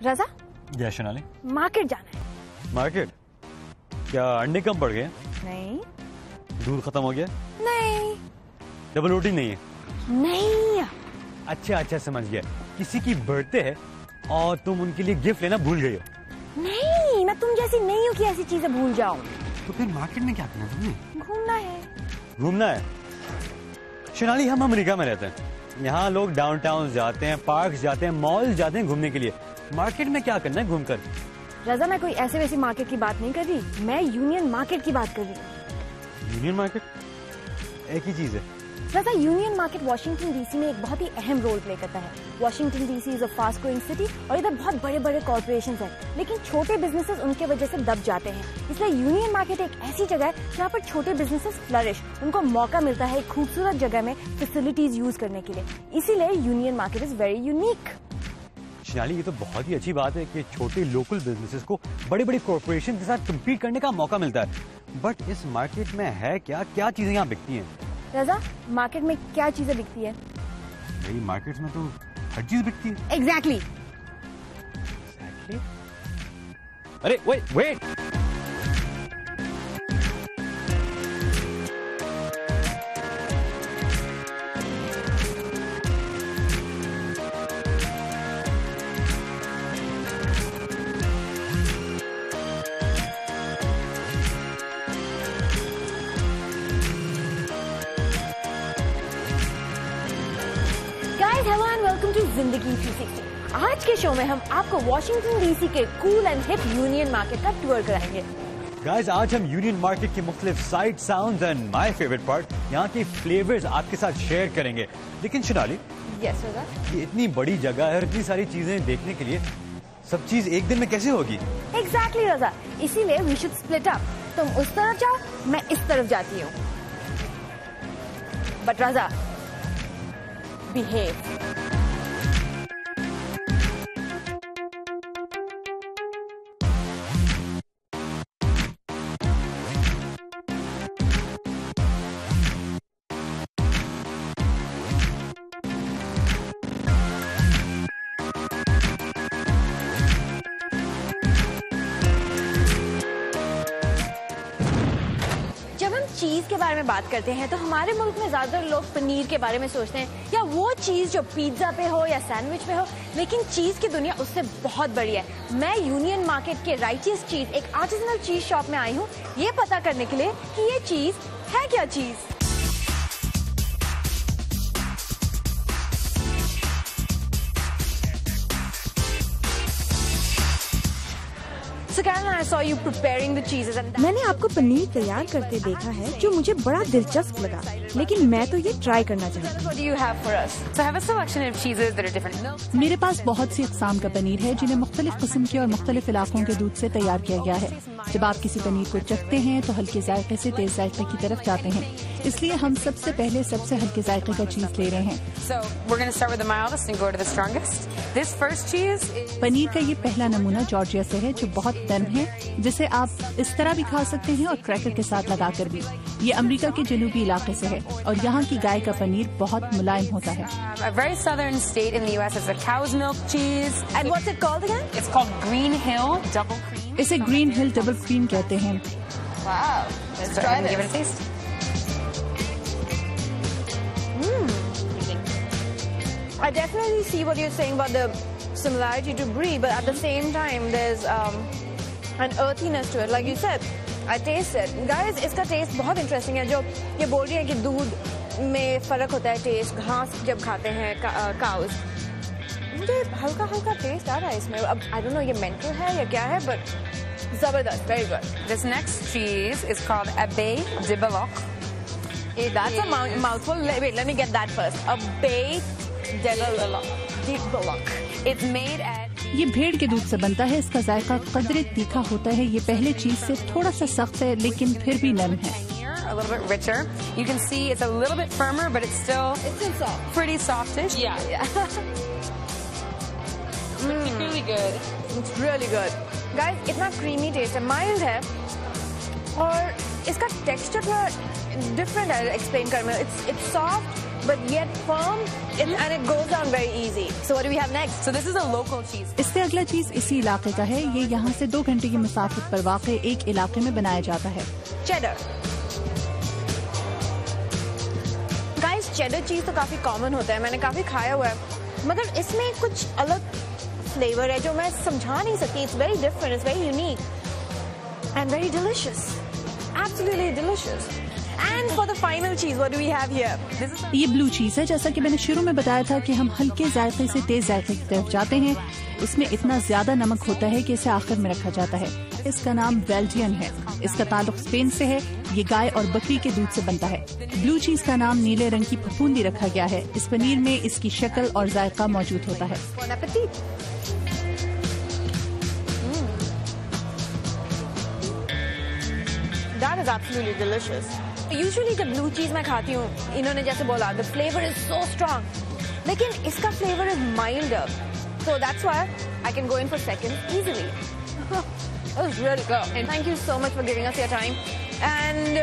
रजा, क्या शनाली? मार्केट जाना है। मार्केट? क्या अंडे कम पड़ गए? नहीं। दूध खत्म हो गया? नहीं। डबल रोटी नहीं है? नहीं। अच्छा समझ गया। किसी की बर्थडे है और तुम उनके लिए गिफ्ट लेना भूल गई हो? नहीं, मैं तुम जैसी नहीं हूँ कि ऐसी चीजें भूल जाऊं। तो फिर मार्केट में क्या करना है तुमने? घूमना है। घूमना है? शनाली, हम अमेरिका में रहते हैं। यहाँ लोग डाउनटाउन जाते हैं, पार्क जाते हैं, मॉल जाते हैं घूमने के लिए। मार्केट में क्या करना है घूमकर? रजा, मैं कोई ऐसे वैसी मार्केट की बात नहीं कर रही, मैं यूनियन मार्केट की बात कर रही हूँ। यूनियन मार्केट एक ही चीज है। रजा, यूनियन मार्केट वाशिंगटन डीसी में एक बहुत ही अहम रोल प्ले करता है। Washington DC is a fast growing city और इधर बहुत बड़े बड़े कॉर्पोरेशंस हैं, लेकिन छोटे बिजनेसेस उनके वजह से दब जाते हैं। इसलिए यूनियन मार्केट एक ऐसी जगह है जहाँ पर छोटे बिजनेसेस फ्लरिश, उनको मौका मिलता है एक खूबसूरत जगह में फैसिलिटीज यूज करने के लिए। इसीलिए union market is very unique. Shanali, ये तो बहुत ही अच्छी बात है कि छोटे लोकल बिजनेसेस को बड़े बड़े कॉर्पोरेशन के साथ कम्पीट करने का मौका मिलता है। बट इस मार्केट में है क्या क्या चीजें यहाँ बिकती हैं? रजा, मार्केट में क्या चीजें बिकती है? भाई, मार्केट में तो हर चीज बिकती है। एग्जैक्टली। अरे wait. Hello and welcome to Zindagi 360। आज के शो में हम आपको वाशिंगटन डीसी के cool and hip Union Market का टूर कराएंगे। गाइस, आज हम यूनियन मार्केट के मुख्तलिफ sight, sounds and my favourite part, यहाँ के फ्लेवर्स आपके साथ शेयर करेंगे। लेकिन शनाली, यस रजा, ये इतनी बड़ी जगह है और इतनी सारी चीजें देखने के लिए सब चीज एक दिन में कैसे होगी? एग्जैक्टली रजा, इसीलिए वी शुड स्प्लिट अप। तुम उस तरफ जाओ, मैं इस तरफ जाती हूँ। But Raza, behave. जब हम चीज के बारे में बात करते हैं तो हमारे मुल्क में ज्यादातर लोग पनीर के बारे में सोचते हैं, या वो चीज जो पिज्जा पे हो या सैंडविच पे हो। लेकिन चीज की दुनिया उससे बहुत बड़ी है। मैं यूनियन मार्केट के राइटियस चीज, एक आर्टिजनल चीज शॉप में आई हूँ ये पता करने के लिए कि ये चीज है क्या चीज। मैंने आपको पनीर तैयार करते देखा है जो मुझे बड़ा दिलचस्प लगा, लेकिन मैं तो ये ट्राई करना चाहती हूँ। मेरे पास बहुत सी अक़साम का पनीर है जिन्हें मुख्तलिफ किस्म के और मुख्तलिफ इलाकों के दूध से तैयार किया गया है। जब आप किसी पनीर को चखते हैं तो हल्के जायके से तेज जायके की तरफ जाते हैं, इसलिए हम सबसे पहले सबसे हल्के जायके का चीज ले रहे हैं। पनीर का ये पहला नमूना जॉर्जिया से है जो बहुत नरम है, जिसे आप इस तरह भी खा सकते हैं और क्रैकर के साथ लगाकर भी। ये अमेरिका के जनूबी इलाके से है और यहाँ की गाय का पनीर बहुत मुलायम होता है। इसे ग्रीन हिल डबल क्रीम कहते हैं। I definitely see what you're saying about the similarity to brie, but at the same time, there's an earthiness to it. Like you said, I taste it. Guys, इसका test बहुत interesting है। जो ये बोल रही है कि दूध में फर्क होता है टेस्ट, घास जब खाते हैं काउज, मुझे हल्का हल्का टेस्ट आ रहा है इसमें। अब I don't know ये मेंटल है या क्या है, but जबरदस्त, very good. This next cheese is called Abbé de Belloc. That's a mouthful. Wait, let me get that first. Abbé de Belloc. It's made at ये भेड़ के दूध से बनता है। इसका जायका कदरे तीखा होता है। ये पहले चीज से थोड़ा सा सख्त है लेकिन फिर भी नरम है। a little bit richer. You can see it's a little bit firmer, but it's still soft. pretty softish. Yeah. It's really good. It's really good. Guys, इतना creamy taste है, mild है, और इसका texture थोड़ा different है explain करने में. It's soft but yet firm, and it goes down very easy. So what do we have next? So this is a local cheese. इससे अगला चीज इसी इलाके का है। ये यहाँ से 2 घंटे की मुसाफत पर वाक़ एक इलाके में बनाया जाता है। Cheddar. Guys, cheddar cheese तो काफी कॉमन होता है, मैंने काफी खाया हुआ है, मगर इसमें कुछ अलग फ्लेवर है जो मैं समझा नहीं सकती। It's very different, it's very unique and very delicious. Absolutely delicious. And for the final cheese, what do we have here? This is ये ब्लू चीज है। जैसा कि मैंने शुरू में बताया था कि हम हल्के जायके से तेज जायके की तरफ जाते हैं। इसमें इतना ज्यादा नमक होता है कि इसे आखिर में रखा जाता है। इसका नाम बेल्जियन है। इसका ताल्लुक स्पेन से है। ये गाय और बकरी के दूध से बनता है। ब्लू चीज का नाम नीले रंग की फफूंदी रखा गया है। इस पनीर में इसकी शक्ल और जायका मौजूद होता है। Bon appetit. That is absolutely delicious. Usually जब blue cheese मैं खाती हूँ, इन्होंने जैसे बोला, the flavor is so strong. लेकिन इसका flavor is milder, so that's why I can go in for second easily. That was really good. And thank you so much for giving us your time. And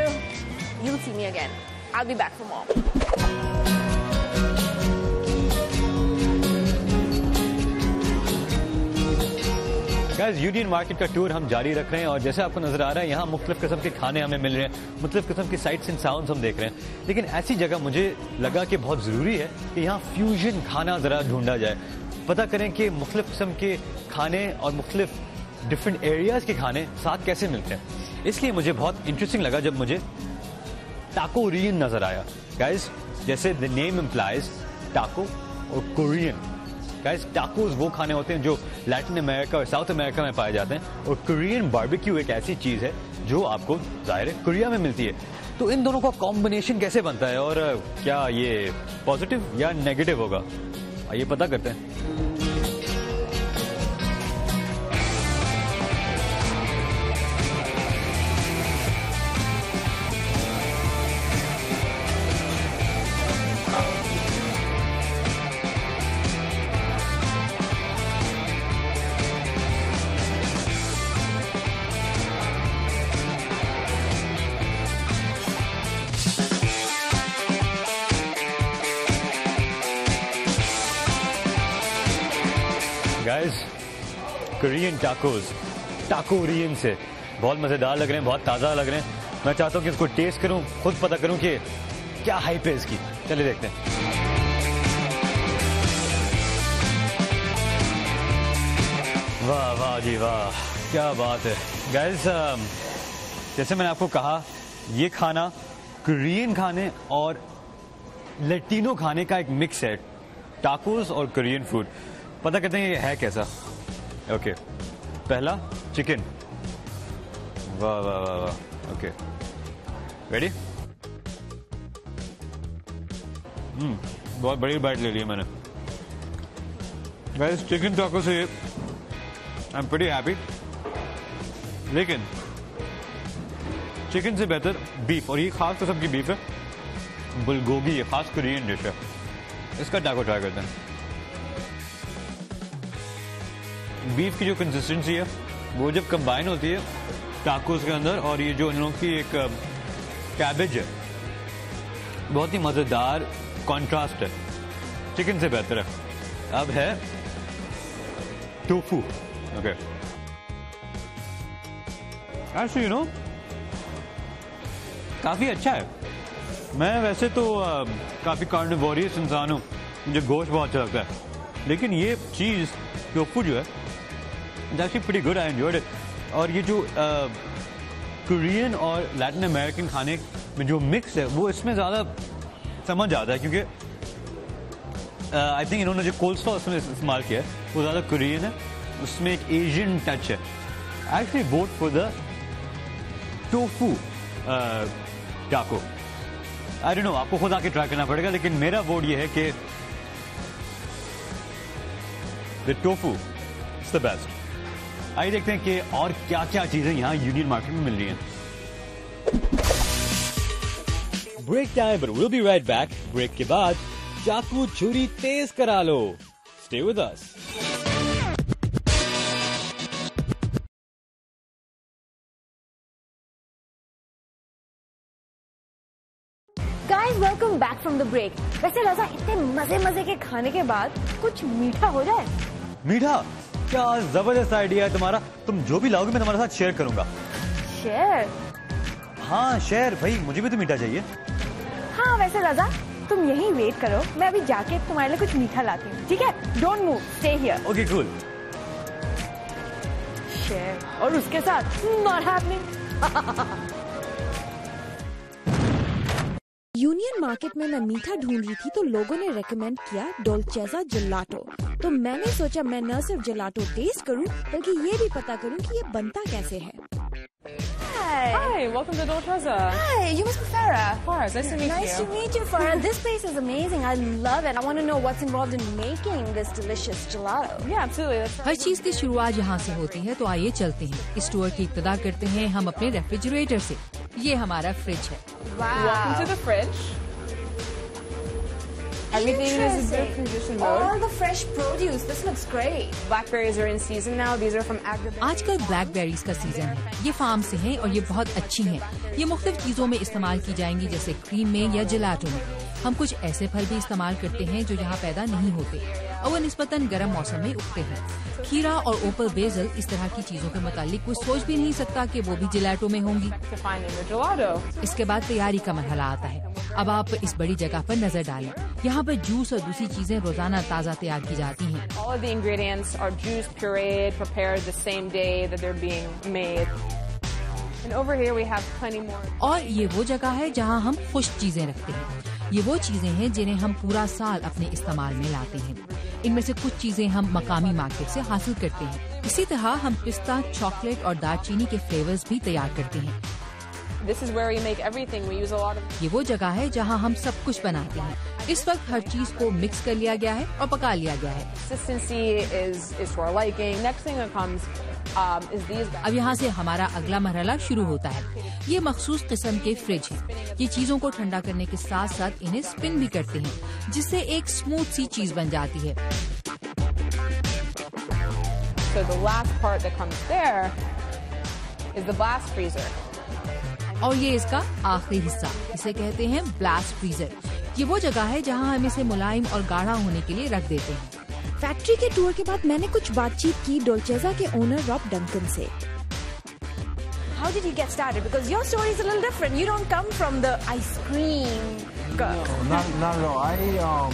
you'll see me again. I'll be back for more. Guys, union Market का tour हम जारी रख रहे हैं और जैसे आपको नजर आ रहा है यहाँ मुख्तलिफ किस्म के खाने हमें मिल रहे हैं, मुख्तलिफ किस्म की साइट्स एंड साउंड्स हम देख रहे हैं। लेकिन ऐसी जगह मुझे लगा कि बहुत ज़रूरी है कि यहाँ फ्यूजन खाना ज़रा ढूंढा जाए, पता करें कि मुख्तलिफ किस्म के खाने और मुख्तलिफ डिफरेंट एरियाज़ के खाने साथ कैसे मिलते हैं। इसलिए मुझे बहुत इंटरेस्टिंग लगा जब मुझे टाकोरियन नज़र आया। गाइस, जैसे द नेम इम्प्लाइज, टाको और कोरियन। गाइस, टाकोस वो खाने होते हैं जो लैटिन अमेरिका और साउथ अमेरिका में पाए जाते हैं, और कोरियन बारबेक्यू एक ऐसी चीज़ है जो आपको ज़ाहिर है कोरिया में मिलती है। तो इन दोनों का कॉम्बिनेशन कैसे बनता है और क्या ये पॉजिटिव या नेगेटिव होगा, आइए पता करते हैं। गाइस, कोरियन टाकोस टाकोरियन से बहुत मज़ेदार लग रहे हैं, बहुत ताज़ा लग रहे हैं। मैं चाहता हूँ कि इसको टेस्ट करूँ, खुद पता करूँ कि क्या हाइप है इसकी। चलिए देखते हैं। वाह वाह जी वाह, क्या बात है। गाइस, जैसे मैंने आपको कहा, ये खाना कोरियन खाने और लैटिनो खाने का एक मिक्स है, टाकोस और कोरियन फूड। पता करते हैं ये है कैसा। ओके, पहला चिकन। वाह वाह वाह वाह। Okay, ready? बहुत बड़ी बाइट ले ली मैंने। गाइस, चिकन टाको से आई एम प्रीटी हैप्पी, लेकिन चिकन से बेहतर बीफ, और ये खास किस्म की बीफ है, बुलगोगी, ये खास कोरियन डिश है। इसका टाको ट्राई करते हैं। बीफ की जो कंसिस्टेंसी है वो जब कंबाइन होती है टाकोस के अंदर, और ये जो इन लोगों की एक कैबेज है, बहुत ही मज़ेदार कॉन्ट्रास्ट है, चिकन से बेहतर है। अब है tofu. Okay, actually you know काफ़ी अच्छा है। मैं वैसे तो काफ़ी कार्निवोरियस इंसान हूँ, मुझे गोश्त बहुत अच्छा लगता है, लेकिन ये चीज़ टोफू जो है actually pretty good, I enjoyed it। और ये जो कोरियन और लैटिन अमेरिकन खाने में जो मिक्स है वो इसमें ज़्यादा समझ आता है, क्योंकि आई थिंक इन्होंने जो कोल्स्लॉ उसमें इस्तेमाल किया है वो ज़्यादा कोरियन है, उसमें एक एशियन टच है। Actually vote for the tofu taco. I don't know, आपको खुद आके ट्राई करना पड़ेगा, लेकिन मेरा वोट ये है कि the tofu is the best. आइए देखते हैं कि और क्या क्या चीजें यहाँ यूनियन मार्केट में मिल रही हैं। Break time, but will be right back. Break के बाद चाकू छुरी तेज करा लो। Stay with us. Guys, welcome back from the break. वैसे रज़ा, इतने मजे के खाने के बाद कुछ मीठा हो जाए? मीठा? क्या जबरदस्त आइडिया है तुम्हारा। तुम जो भी लाओगे मैं तुम्हारे साथ शेयर करूंगा। शेयर? हाँ शेयर, भाई मुझे भी तो मीठा चाहिए। हाँ वैसे रज़ा, तुम यहीं वेट करो, मैं अभी जाके तुम्हारे लिए कुछ मीठा लाती हूँ, ठीक है? Don't move, stay here. Okay cool. Share और उसके साथ नॉट हैपनिंग। यूनियन मार्केट में मैं मीठा ढूंढ रही थी तो लोगों ने रेकमेंड किया डोल्चेजा जेलाटो। तो मैंने सोचा मैं न सिर्फ जेलाटो टेस्ट करूं बल्कि ये भी पता करूं कि ये बनता कैसे है। Hi, welcome to Dolcezza. Hi, you must be Farah. Farah, nice to meet you. Nice to meet you, Farah. This place is amazing. I love it. I want to know what's involved in making this delicious gelato. Yeah, absolutely. That's हर चीज की शुरुआत यहाँ से होती है, तो आइए चलते हैं। इस टूर की इब्तिदा करते हैं हम अपने रेफ्रिजरेटर से। ये हमारा फ्रिज है। Welcome to the fridge. Everything is in good condition mode. All the fresh produce. This looks great. Blackberries are in season now. These are from Agribet. आजकल ब्लैकबेरीज का सीजन है। ये फार्म से हैं और ये बहुत अच्छी हैं। ये मुख्तलिफ चीजों में इस्तेमाल की जाएंगी, जैसे क्रीम में या जेलाटो में। हम कुछ ऐसे फल भी इस्तेमाल करते हैं जो यहाँ पैदा नहीं होते और वो निस्बतन गर्म मौसम में उगते हैं। खीरा और ओपल बेजल इस तरह की चीजों के मुतालिक कोई सोच भी नहीं सकता कि वो भी जेलाटो में होंगी। To finding the gelato. इसके बाद तैयारी का मरहला आता है। अब आप इस बड़ी जगह पर नजर डालें। यहाँ पर जूस और दूसरी चीजें रोजाना ताज़ा तैयार की जाती हैं। All of the ingredients are juice pureed, prepared the same day that they're being made. And over here we have plenty more. और ये वो जगह है जहाँ हम खुश्क चीजें रखते हैं। ये वो चीजें हैं जिन्हें हम पूरा साल अपने इस्तेमाल में लाते हैं। इनमें से कुछ चीजें हम मकामी मार्केट से हासिल करते हैं। इसी तरह हम पिस्ता, चॉकलेट और दालचीनी के फ्लेवर्स भी तैयार करते हैं। This is where we make everything. We use a lot of. ये वो जगह है जहाँ हम सब कुछ बनाते हैं। इस वक्त हर चीज को मिक्स कर लिया गया है और पका लिया गया है। Consistency is to our liking. Next thing that comes is these guys. अब यहाँ से हमारा अगला मरहला शुरू होता है। ये मखसूस किस्म के फ्रिज हैं। ये चीजों को ठंडा करने के साथ साथ इन्हें स्पिन भी करते हैं, जिससे एक स्मूथ सी चीज बन जाती है। So the last part that comes there is the blast freezer. और ये इसका आखिरी हिस्सा, इसे कहते हैं ब्लास्ट फ्रीजर। ये वो जगह है जहाँ हम इसे मुलायम और गाढ़ा होने के लिए रख देते हैं। फैक्ट्री के टूर के बाद मैंने कुछ बातचीत की डोल्चेजा के ओनर रॉब डंकन से। How did you get started? Because your story is a little different. You don't come from the ice cream. Not at all.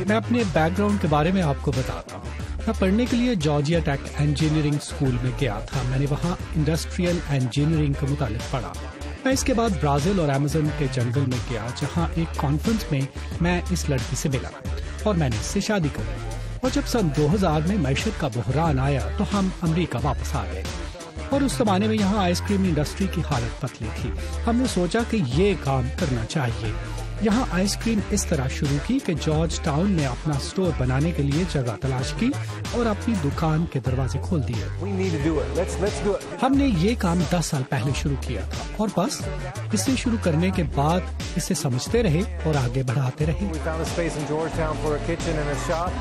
मैं अपने बैकग्राउंड के बारे में आपको बताता हूँ। मैं पढ़ने के लिए जॉर्जिया टेक इंजीनियरिंग स्कूल में गया था। मैंने वहाँ इंडस्ट्रियल इंजीनियरिंग के मुतालिक पढ़ा। मैं इसके बाद ब्राजील और अमेज़न के जंगल में गया, जहाँ एक कॉन्फ्रेंस में मैं इस लड़की से मिला और मैंने इससे शादी कर ली। और जब सन 2000 में मैशत का बहरान आया तो हम अमेरिका वापस आ गए। और उस जमाने में यहाँ आइसक्रीम इंडस्ट्री की हालत पतली थी। हमने सोचा कि ये काम करना चाहिए। यहाँ आइसक्रीम इस तरह शुरू की कि जॉर्ज टाउन में अपना स्टोर बनाने के लिए जगह तलाश की और अपनी दुकान के दरवाजे खोल दिए। We need to do it. Let's do it. हमने ये काम 10 साल पहले शुरू किया था और बस इसे शुरू करने के बाद इसे समझते रहे और आगे बढ़ाते रहे। We found a space in Georgetown for a kitchen and a shop,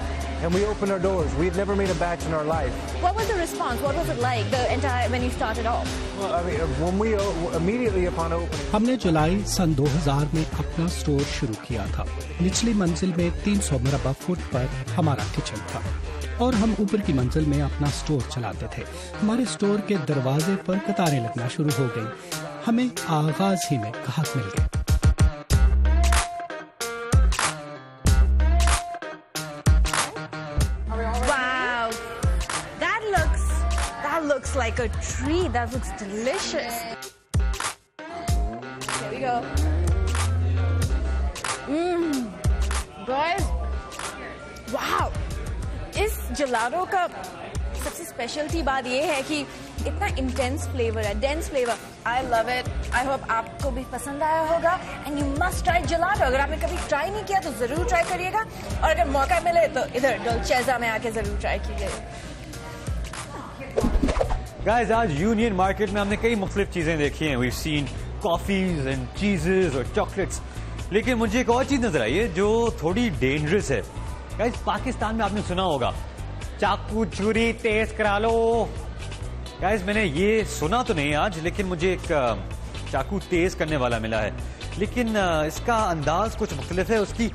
and we opened our doors. We had never made a batch in our life. What was the response? What was it like when you started off? Well, I mean, when we immediately upon opening. हमने जुलाई सन 2000 में अपना store शुरू किया था। निचली मंजिल में 300 मरबा फुट पर हमारा किचन था और हम ऊपर की मंजिल में अपना स्टोर चलाते थे। हमारे स्टोर के दरवाजे पर कतारें लगना शुरू हो गई। हमें आगाज ही में ग्राहक मिल गए। Wow, that looks like a treat. That looks delicious. Here we go. Guys, wow. इस जेलाटो का सबसे स्पेशलिटी बात ये है कि इतना इंटेंस फ्लेवर है, dense flavour. I love it. I hope आपको भी पसंद आया होगा and you must try gelato. अगर आपने कभी ट्राई नहीं किया तो जरूर ट्राई करिएगा और अगर मौका मिले तो इधर डोल्चेजा में आके जरूर ट्राई कीजिएगा। गाइस, आज यूनियन मार्केट में हमने कई मुख्तलिफ चीजें देखी हैं। वी सीन कॉफीज एंड चीजेस और चॉकलेट्स, लेकिन मुझे एक और चीज नजर आई है जो थोड़ी डेंजरस है। गाइस, पाकिस्तान में आपने सुना होगा चाकू छुरी तेज करा लो। गाइस, मैंने ये सुना तो नहीं आज, लेकिन मुझे एक चाकू तेज करने वाला मिला है। लेकिन इसका अंदाज कुछ मुख्तलिफ है, उसकी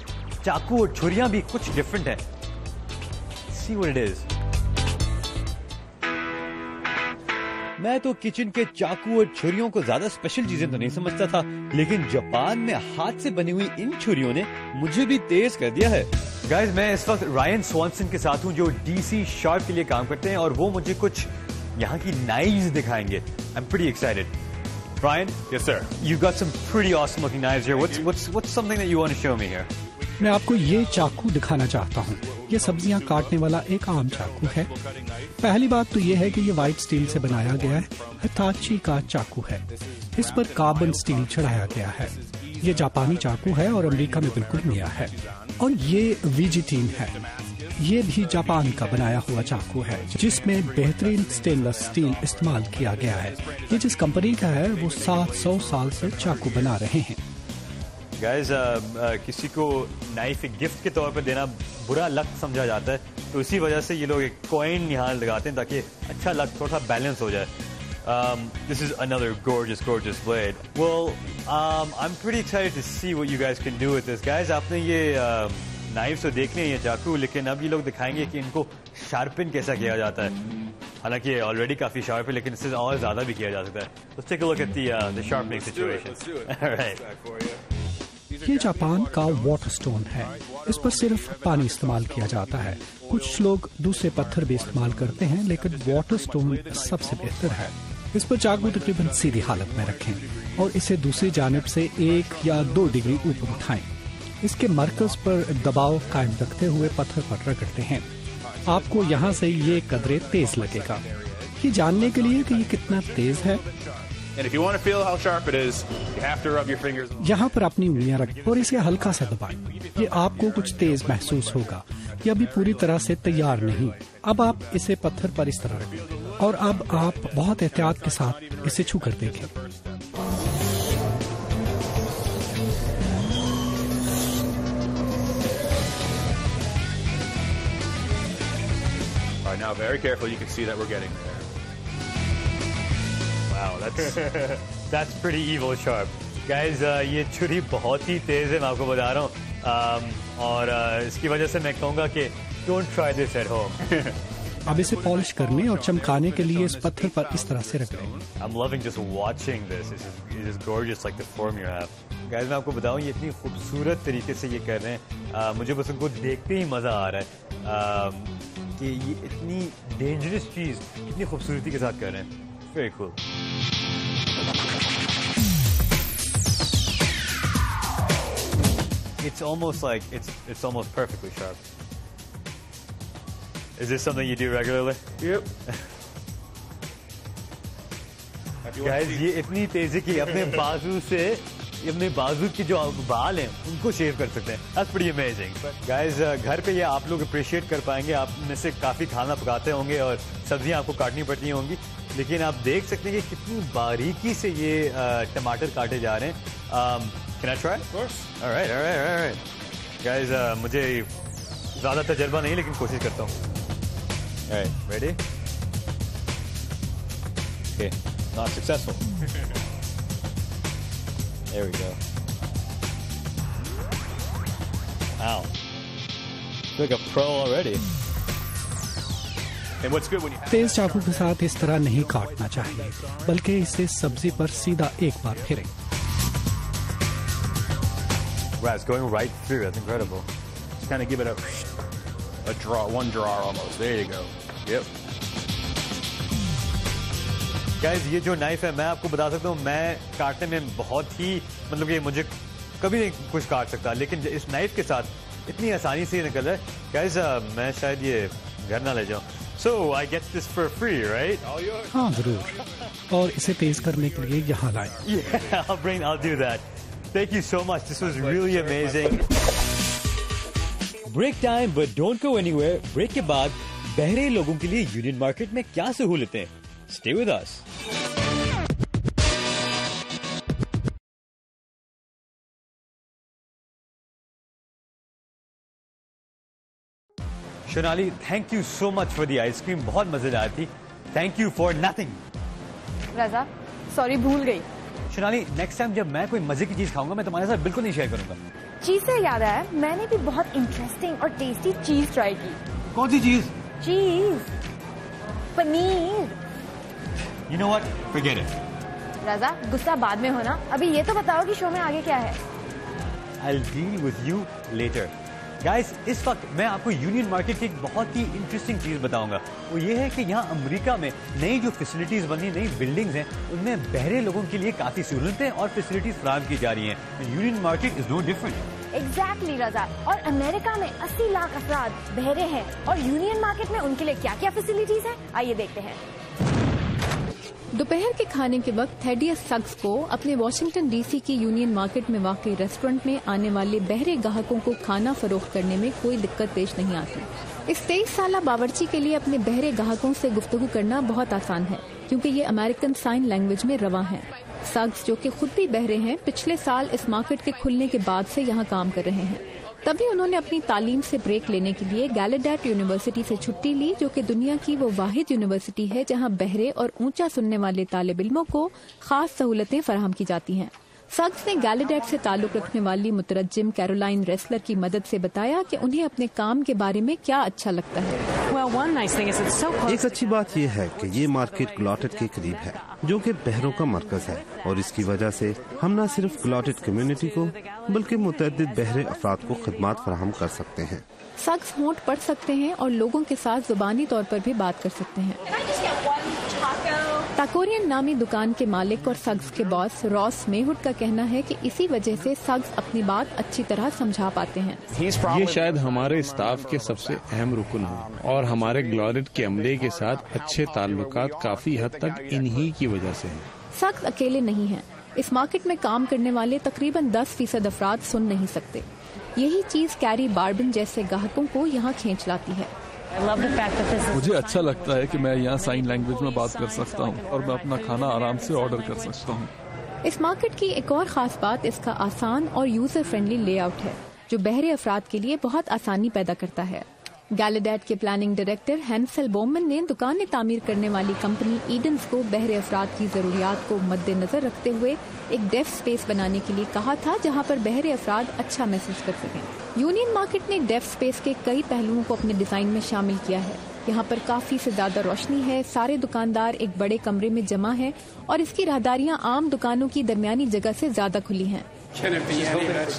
चाकू और छुरियां भी कुछ डिफरेंट है। See what it is. मैं तो किचन के चाकू और छुरियों को ज्यादा स्पेशल चीजें तो नहीं समझता था, लेकिन जापान में हाथ से बनी हुई इन छुरियों ने मुझे भी तेज कर दिया है। गाइस, मैं इस वक्त रायन स्वानसन के साथ हूं जो DC शार्प के लिए काम करते हैं और वो मुझे कुछ यहाँ की नाइव्स दिखाएंगे। I'm pretty excited. Ryan? Yes, sir. You got some pretty awesome looking knives here. What's something that you want to show me here? मैं आपको ये चाकू दिखाना चाहता हूँ। ये सब्जियां काटने वाला एक आम चाकू है। पहली बात तो ये है कि ये व्हाइट स्टील से बनाया गया है, हिताची का चाकू है। इस पर कार्बन स्टील चढ़ाया गया है। ये जापानी चाकू है और अमेरिका में बिल्कुल नया है। और ये VG-10 है। ये भी जापान का बनाया हुआ चाकू है जिसमें बेहतरीन स्टेनलेस स्टील इस्तेमाल किया गया है। ये जिस कंपनी का है वो 700 साल से चाकू बना रहे हैं। गाइस, किसी को नाइफ एक गिफ्ट के तौर पर देना बुरा लक समझा जाता है, तो इसी वजह से ये लोग एक कॉइन यहाँ लगाते हैं ताकि अच्छा लक थोड़ा बैलेंस हो जाए। This is another gorgeous blade. Well, I'm pretty excited to see what you guys can do with this, guys. आपने ये नाइफ तो देख लिया, ये चाकू, लेकिन अब ये लोग दिखाएंगे कि इनको शार्पन कैसा किया जाता है। हालांकि ये ऑलरेडी काफी शार्प है, लेकिन इससे और ज्यादा भी किया जा सकता है। Let's take a look at the sharpening situation. All right. ये जापान का वाटर स्टोन है। इस पर सिर्फ पानी इस्तेमाल किया जाता है। कुछ लोग दूसरे पत्थर भी इस्तेमाल करते हैं, लेकिन वाटर स्टोन सबसे बेहतर है। इस पर चाकू तकरीबन सीधी हालत में रखें और इसे दूसरी जानिब से 1 या 2 डिग्री ऊपर उठाएं। इसके मरकज पर दबाव कायम रखते हुए पत्थर पर रगड़ते हैं। आपको यहाँ से ये कदरे तेज लगेगा। ये जानने के लिए कि ये कितना तेज है, And if you want to feel how sharp it is, you have to rub your fingers. यहाँ पर अपनी उंगलियां रखें और इसे हल्का सा दबाएं। ये आपको कुछ तेज महसूस होगा। ये अभी पूरी तरह से तैयार नहीं। अब आप इसे पत्थर पर इस तरह रखें और अब आप बहुत एहतियात के साथ इसे छू कर देखें। All right, now very careful. You can see that we're getting there. Wow, that's pretty evil sharp. Guys, ये छुरी बहुत ही तेज है, मैं आपको बता रहा हूँ, और इसकी वजह से मैं कहूँगा कि don't try this at home. अब इसे पॉलिश करने और चमकाने के लिए इस पत्थर पर इस तरह से रख लें। I'm loving just watching this. It is gorgeous, like the form you have. Guys, मैं आपको बताऊँ, ये इतनी खूबसूरत तरीके से ये कर रहे हैं, मुझे बस उनको देखते ही मजा आ रहा है कि ये इतनी डेंजरस चीज इतनी खूबसूरती के साथ कर रहे हैं। Very cool. It's almost like it's almost perfectly sharp. Is this something you do regularly? Yep. Guys, ये इतनी तेजी की अपने बाजू की जो बाल हैं उनको शेव कर सकते हैं। That's pretty amazing. Guys, घर पे ये आप लोग अप्रिशिएट कर पाएंगे। आप में से काफी खाना पकाते होंगे और सब्जियां आपको काटनी पड़ती होंगी, लेकिन आप देख सकते हैं कि कितनी बारीकी से ये टमाटर काटे जा रहे हैं। Can I try? Of course. All right. Guys, मुझे ज्यादा तजर्बा नहीं, लेकिन कोशिश करता हूँ। All right, ready? Okay, not successful. There we go. Wow. Feel like a pro already. And what's good when you have तेज चाकू के साथ इस तरह नहीं काटना चाहिए, बल्कि इसे सब्जी पर सीधा एक बार फिरें। Wow, it's going right through. That's incredible. just kind of give it a draw, one draw almost. There you go. Yep. Guys, ये जो नाइफ है, मैं आपको बता सकता हूँ, मैं काटने में बहुत ही, मतलब कि मुझे कभी नहीं कुछ काट सकता, लेकिन इस नाइफ के साथ इतनी आसानी से निकल रहा है। गाइस, मैं शायद ये घर ना ले जाऊँ। So I get this for free, right? हाँ, जरूर। और इसे तेज करने के लिए यहाँ लाएं। Yeah, I'll do that. Thank you so much. This was really amazing. Break time, but don't go anywhere. Break के बाद बहरे लोगों के लिए यूनियन मार्केट में क्या सहूलतें हैं? Stay with us. Shonali, thank you so much for the ice cream. बहुत मजेदार थी. Thank you for nothing. Raza, sorry भूल गई। शोनाली, नेक्स्ट टाइम जब मैं कोई मजे की चीज खाऊंगा मैं तुम्हारे साथ बिल्कुल नहीं शेयर करूंगा। चीज से याद आया, मैंने भी बहुत इंटरेस्टिंग और टेस्टी चीज ट्राई की। कौन सी चीज? चीज, paneer. You know what? Forget it. रजा, गुस्सा बाद में होना, अभी ये तो बताओ कि शो में आगे क्या है। I'll deal with you later. Guys, इस वक्त मैं आपको यूनियन मार्केट की एक बहुत ही इंटरेस्टिंग चीज बताऊंगा। वो ये है कि यहाँ अमेरिका में नई जो फैसिलिटीज बनी, नई बिल्डिंग्स हैं, उनमें बहरे लोगों के लिए काफी सहूलतें और फैसिलिटीज फराहम की जा रही हैं। Union market is no different. Exactly Raza, और अमेरिका में 80 लाख अफराद बहरे हैं और यूनियन मार्केट में उनके लिए क्या क्या फैसिलिटीज हैं, आइए देखते हैं। दोपहर के खाने के वक्त थेडियस सक्स को अपने वॉशिंगटन डीसी की यूनियन मार्केट में वाकई रेस्टोरेंट में आने वाले बहरे ग्राहकों को खाना फरोख्त करने में कोई दिक्कत पेश नहीं आती। इस 23 साला बावर्ची के लिए अपने बहरे ग्राहकों से गुफ्तगू करना बहुत आसान है, क्योंकि ये अमेरिकन साइन लैंग्वेज में रवा हैं। सक्स, जो कि खुद भी बहरे हैं, पिछले साल इस मार्केट के खुलने के बाद से यहाँ काम कर रहे हैं। तभी उन्होंने अपनी तालीम से ब्रेक लेने के लिए गैलाडेट यूनिवर्सिटी से छुट्टी ली, जो कि दुनिया की वो वाहिद यूनिवर्सिटी है जहां बहरे और ऊंचा सुनने वाले तालिब इल्मों को खास सहूलतें फराहम की जाती हैं। सक्स ने गैलाडेट से ताल्लुक रखने वाली मुतरज्जिम कैरोलाइन रेसलर की मदद से बताया कि उन्हें अपने काम के बारे में क्या अच्छा लगता है। एक अच्छी बात यह है कि ये मार्केट ग्लॉटेड के करीब है, जो कि बहरों का मरकज है, और इसकी वजह से हम न सिर्फ ग्लॉटेड कम्युनिटी को बल्कि मुतअद्दिद बहरे अफराद को खिदमात फराहम कर सकते हैं। सक्स होंठ पढ़ सकते हैं और लोगों के साथ जुबानी तौर पर भी बात कर सकते हैं। टाकोरियन नामी दुकान के मालिक और सक्स के बॉस रॉस मेहुड का कहना है कि इसी वजह से सक्स अपनी बात अच्छी तरह समझा पाते हैं। ये शायद हमारे स्टाफ के सबसे अहम रुकन है, और हमारे ग्लॉरेट के अमले के साथ अच्छे ताल्लुकात काफी हद तक इन्हीं की वजह से हैं। सक्स अकेले नहीं हैं। इस मार्केट में काम करने वाले तकरीबन 10% अफराद सुन नहीं सकते। यही चीज कैरी बार्बिन जैसे ग्राहकों को यहाँ खींच लाती है। मुझे अच्छा लगता है कि मैं यहाँ साइन लैंग्वेज में बात कर सकता हूँ और मैं अपना खाना आराम से ऑर्डर कर सकता हूँ। इस मार्केट की एक और खास बात इसका आसान और यूजर फ्रेंडली लेआउट है, जो बहरे अफराद के लिए बहुत आसानी पैदा करता है। गैलाडेट के प्लानिंग डायरेक्टर हैंसल बोमन ने दुकानें तामीर करने वाली कंपनी ईडन्स को बहरे अफराद की जरूरियात को मद्देनजर रखते हुए एक डेफ स्पेस बनाने के लिए कहा था, जहां पर बहरे अफराद अच्छा महसूस कर सकें। यूनियन मार्केट ने डेफ स्पेस के कई पहलुओं को अपने डिजाइन में शामिल किया है। यहाँ पर काफी से ज्यादा रोशनी है, सारे दुकानदार एक बड़े कमरे में जमा हैं और इसकी राहदारियाँ आम दुकानों की दरमियानी जगह से ज्यादा खुली हैं।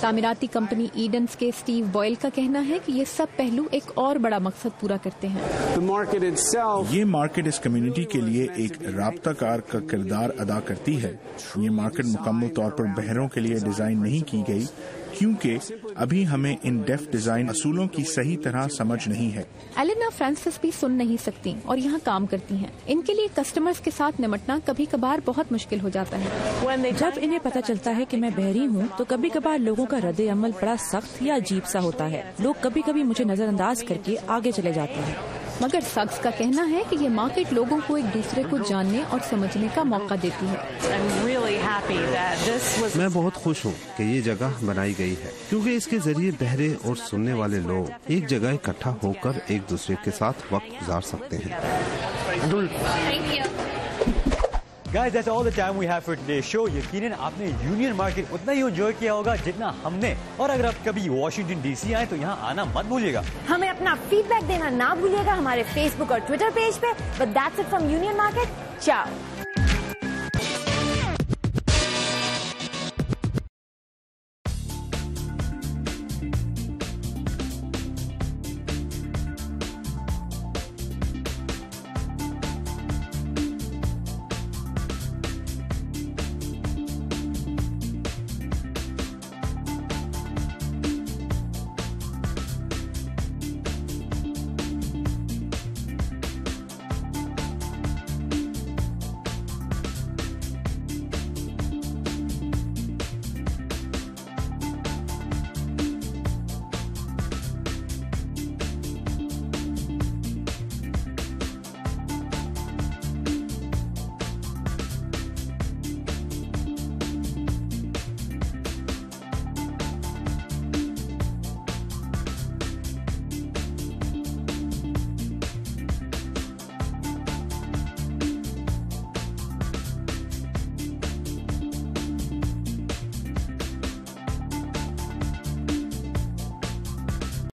तामीराती कंपनी ईडन्स के स्टीव बॉयल का कहना है कि ये सब पहलू एक और बड़ा मकसद पूरा करते हैं। ये मार्केट इस कम्युनिटी के लिए एक राब्ताकार का किरदार अदा करती है। ये मार्केट मुकम्मल तौर पर बहरों के लिए डिजाइन नहीं की गई, क्योंकि अभी हमें इन डेफ डिजाइन असूलों की सही तरह समझ नहीं है। एलेना फ्रांसिस भी सुन नहीं सकती और यहाँ काम करती हैं। इनके लिए कस्टमर्स के साथ निपटना कभी कभार बहुत मुश्किल हो जाता है। जब इन्हें पता चलता है कि मैं बहरी हूँ, तो कभी कभार लोगों का रद्द अमल बड़ा सख्त या अजीब सा होता है। लोग कभी कभी मुझे नजरअंदाज करके आगे चले जाते हैं। मगर सक्स का कहना है कि ये मार्केट लोगों को एक दूसरे को जानने और समझने का मौका देती है। मैं बहुत खुश हूँ कि ये जगह बनाई गई है, क्योंकि इसके जरिए बहरे और सुनने वाले लोग एक जगह इकट्ठा होकर एक दूसरे के साथ वक्त गुजार सकते हैं। Guys, that's all the time we have for today's show. यकीनन आपने यूनियन मार्केट उतना ही एंजॉय किया होगा जितना हमने, और अगर आप कभी वॉशिंगटन डीसी आए तो यहाँ आना मत भूलिएगा। हमें अपना फीडबैक देना ना भूलिएगा हमारे फेसबुक और ट्विटर पेज पे। But that's it from union market. चाओ।